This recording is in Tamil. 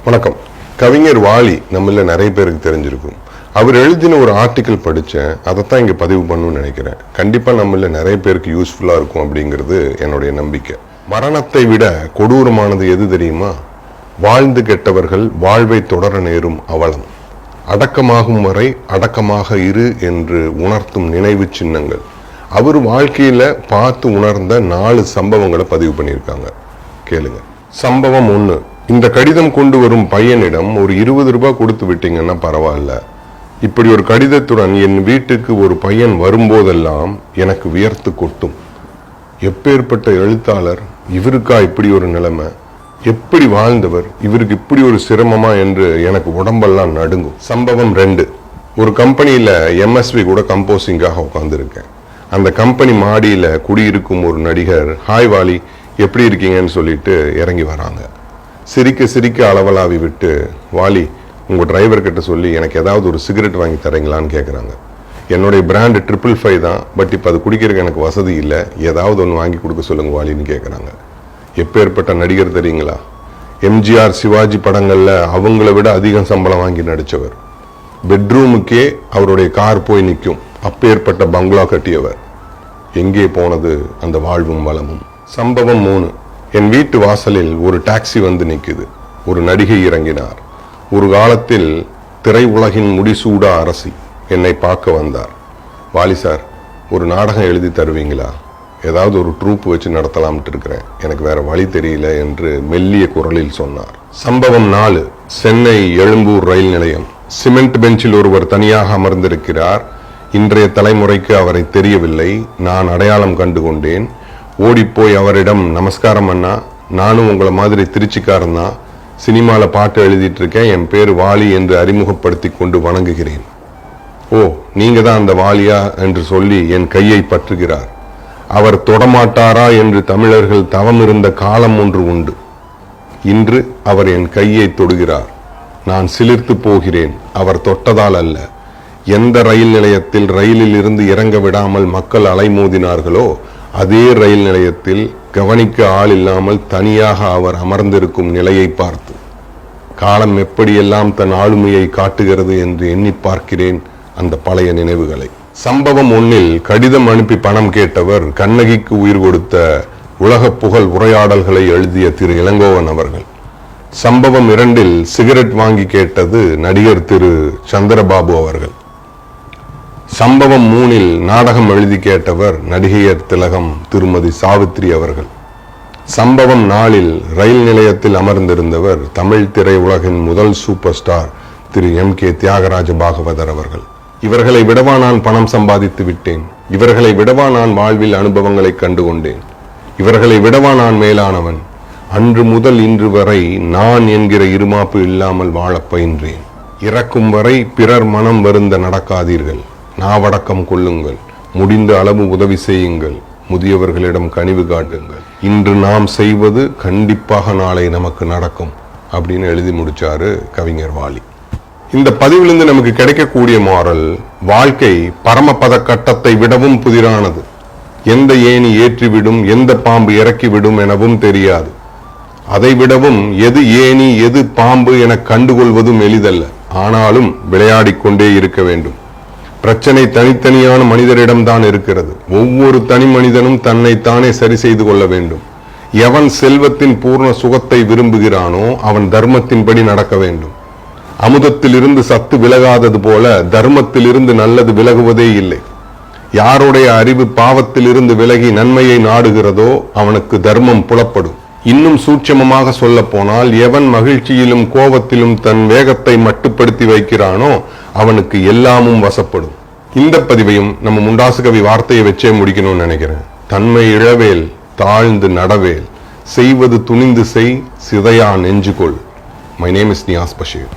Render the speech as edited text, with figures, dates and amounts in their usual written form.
வணக்கம். கவிஞர் வாலி நம்மள நிறைய பேருக்கு தெரிஞ்சிருக்கும். அவர் எழுதின ஒரு ஆர்டிக்கல் படித்தேன், அதைத்தான் இங்கே பதிவு பண்ணணும்னு நினைக்கிறேன். கண்டிப்பாக நம்மள நிறைய பேருக்கு யூஸ்ஃபுல்லாக இருக்கும் அப்படிங்கிறது என்னுடைய நம்பிக்கை. மரணத்தை விட கொடூரமானது எது தெரியுமா? வாழ்ந்து கெட்டவர்கள் வாழ்வை தொடர நேரும் அவலம். அடக்கமாகும் வரை அடக்கமாக இரு என்று உணர்த்தும் நினைவு சின்னங்கள். அவர் வாழ்க்கையில் பார்த்து உணர்ந்த 4 சம்பவங்களை பதிவு பண்ணியிருக்காங்க. கேளுங்க. சம்பவம் 1. இந்த கடிதம் கொண்டு வரும் பையனிடம் ஒரு 20 ரூபாய் கொடுத்து விட்டீங்கன்னா பரவாயில்ல. இப்படி ஒரு கடிதத்துடன் என் வீட்டுக்கு ஒரு பையன் வரும்போதெல்லாம் எனக்கு வியர்த்து கொட்டும். எப்பேற்பட்ட எழுத்தாளர், இவருக்கா இப்படி ஒரு நிலைமை, எப்படி வாழ்ந்தவர், இவருக்கு இப்படி ஒரு சிரமமா என்று எனக்கு உடம்பெல்லாம் நடுங்கும். சம்பவம் 2. ஒரு கம்பெனியில MSV கூட கம்போசிங்காக உட்காந்துருக்கேன். அந்த கம்பெனி மாடியில குடியிருக்கும் ஒரு நடிகர், ஹாய் வாலி எப்படி இருக்கீங்கன்னு சொல்லிட்டு இறங்கி வராங்க. சிரிக்க சிரிக்க அளவலாவி விட்டு, வாலி உங்கள் டிரைவர் கிட்ட சொல்லி எனக்கு ஏதாவது ஒரு சிகரெட் வாங்கி தரீங்களான்னு கேட்குறாங்க. என்னுடைய பிராண்டு 555 தான், பட் இப்போ அது குடிக்கிறதுக்கு எனக்கு வசதி இல்லை, ஏதாவது ஒன்று வாங்கி கொடுக்க சொல்லுங்க வாலின்னு கேட்குறாங்க. எப்பேற்பட்ட நடிகர் தெரியுங்களா? MGR சிவாஜி படங்களில் அவங்கள விட அதிகம் சம்பளம் வாங்கி நடித்தவர். பெட்ரூமுக்கே அவருடைய கார் போய் நிற்கும். அப்பேற்பட்ட பங்களா கட்டியவர். எங்கே போனது அந்த வாழ்வும் வளமும்? சம்பவம் 3. என் வீட்டு வாசலில் ஒரு டாக்ஸி வந்து நிற்குது. ஒரு நடிகை இறங்கினார். ஒரு காலத்தில் திரை உலகின் முடிசூடா அரசி என்னை பார்க்க வந்தார். வாலி சார், ஒரு நாடகம் எழுதி தருவீங்களா? ஏதாவது ஒரு ட்ரூப் வச்சு நடத்தலாம்ட்டு இருக்கிறேன், எனக்கு வேற வழி தெரியல என்று மெல்லிய குரலில் சொன்னார். சம்பவம் 4. சென்னை எழும்பூர் ரயில் நிலையம். சிமெண்ட் பெஞ்சில் ஒருவர் தனியாக அமர்ந்திருக்கிறார். இன்றைய தலைமுறைக்கு அவரை தெரியவில்லை. நான் அடையாளம் கண்டு கொண்டேன். ஓடிப்போய் அவரிடம், நமஸ்காரம் அண்ணா, நானும் உங்களை மாதிரி திருச்சிக்காரன் தான், சினிமாவில் பாட்டு எழுதிட்டு இருக்கேன், என் பேர் வாலி என்று அறிமுகப்படுத்தி கொண்டு வணங்குகிறேன். ஓ, நீங்க தான் அந்த வாலியா என்று சொல்லி என் கையை பற்றுகிறார். அவர் தொடமாட்டாரா என்று தமிழர்கள் தவம் இருந்த காலம் ஒன்று உண்டு. இன்று அவர் என் கையை தொடுகிறார். நான் சிலிர்த்து போகிறேன். அவர் தொட்டதால் அல்ல. எந்த ரயில் நிலையத்தில் ரயிலில் இருந்து இறங்க விடாமல் மக்கள் அலைமோதினார்களோ அதே ரயில் நிலையத்தில் கவனிக்க ஆள் இல்லாமல் தனியாக அவர் அமர்ந்திருக்கும் நிலையை பார்த்து காலம் எப்படியெல்லாம் தன் ஆளுமையை காட்டுகிறது என்று எண்ணி பார்க்கிறேன் அந்த பழைய நினைவுகளை. சம்பவம் 1. கடிதம் அனுப்பி பணம் கேட்டவர் கண்ணகிக்கு உயிர் கொடுத்த உலக புகழ் உரையாடல்களை எழுதிய திரு இளங்கோவன் அவர்கள். சம்பவம் 2. சிகரெட் வாங்கி கேட்டது நடிகர் திரு சந்திரபாபு அவர்கள். சம்பவம் 3. நாடகம் எழுதி கேட்டவர் நடிகையர் திலகம் திருமதி சாவித்ரி அவர்கள். சம்பவம் 4. ரயில் நிலையத்தில் அமர்ந்திருந்தவர் தமிழ் திரை உலகின் முதல் சூப்பர் ஸ்டார் திரு MK தியாகராஜ பாகவதர் அவர்கள். இவர்களை விடவா நான் பணம் சம்பாதித்து விட்டேன், இவர்களை விடவா நான் வாழ்வில் அனுபவங்களை கண்டுகொண்டேன், இவர்களை விடவா நான் மேலானவன், அன்று முதல் இன்று வரை நான் என்கிற இருமாப்பு இல்லாமல் வாழ பயின்றேன், இறக்கும் வரை பிறர் மனம் வருந்த நடக்காதீர்கள், நாவடக்கம் கொள்ளுங்கள், முடிந்த அளவு உதவி செய்யுங்கள், முதியவர்களிடம் கனிவு காட்டுங்கள், இன்று நாம் செய்வது கண்டிப்பாக நாளை நமக்கு நடக்கும் அப்படின்னு எழுதி முடிச்சாரு கவிஞர் வாலி. இந்த பதிவிலிருந்து நமக்கு கிடைக்கக்கூடிய மாரல், வாழ்க்கை பரமபத கட்டத்தை விடவும் புதிரானது. எந்த ஏணி ஏற்றிவிடும், எந்த பாம்பு இறக்கிவிடும் எனவும் தெரியாது. அதை விடவும் எது ஏணி எது பாம்பு என கண்டுகொள்வதும் எளிதல்ல. ஆனாலும் விளையாடிக்கொண்டே இருக்க வேண்டும். பிரச்சனை தனித்தனியான மனிதரிடம்தான் இருக்கிறது. ஒவ்வொரு தனி மனிதனும் தன்னைத்தானே சரி செய்து கொள்ள வேண்டும். எவன் செல்வத்தின் பூர்ண சுகத்தை விரும்புகிறானோ அவன் தர்மத்தின்படி நடக்க வேண்டும். அமுதத்திலிருந்து சத்து விலகாதது போல தர்மத்திலிருந்து நல்லது விலகுவதே இல்லை. யாருடைய அறிவு பாவத்திலிருந்து விலகி நன்மையை நாடுகிறதோ அவனுக்கு தர்மம் புலப்படும். இன்னும் சூட்சமமாக சொல்ல போனால், எவன் மகிழ்ச்சியிலும் கோபத்திலும் தன் வேகத்தை மட்டுப்படுத்தி வைக்கிறானோ அவனுக்கு எல்லாமும் வசப்படும். இந்த பதிவையும் நம்ம முண்டாசு கவி வார்த்தையை வச்சே முடிக்கணும்னு நினைக்கிறேன். தன்மை இழவேல் தாழ்ந்து நடவேல், செய்வது துணிந்து செய், சிதையா நெஞ்சுகொள். My name is Niyas Basheer.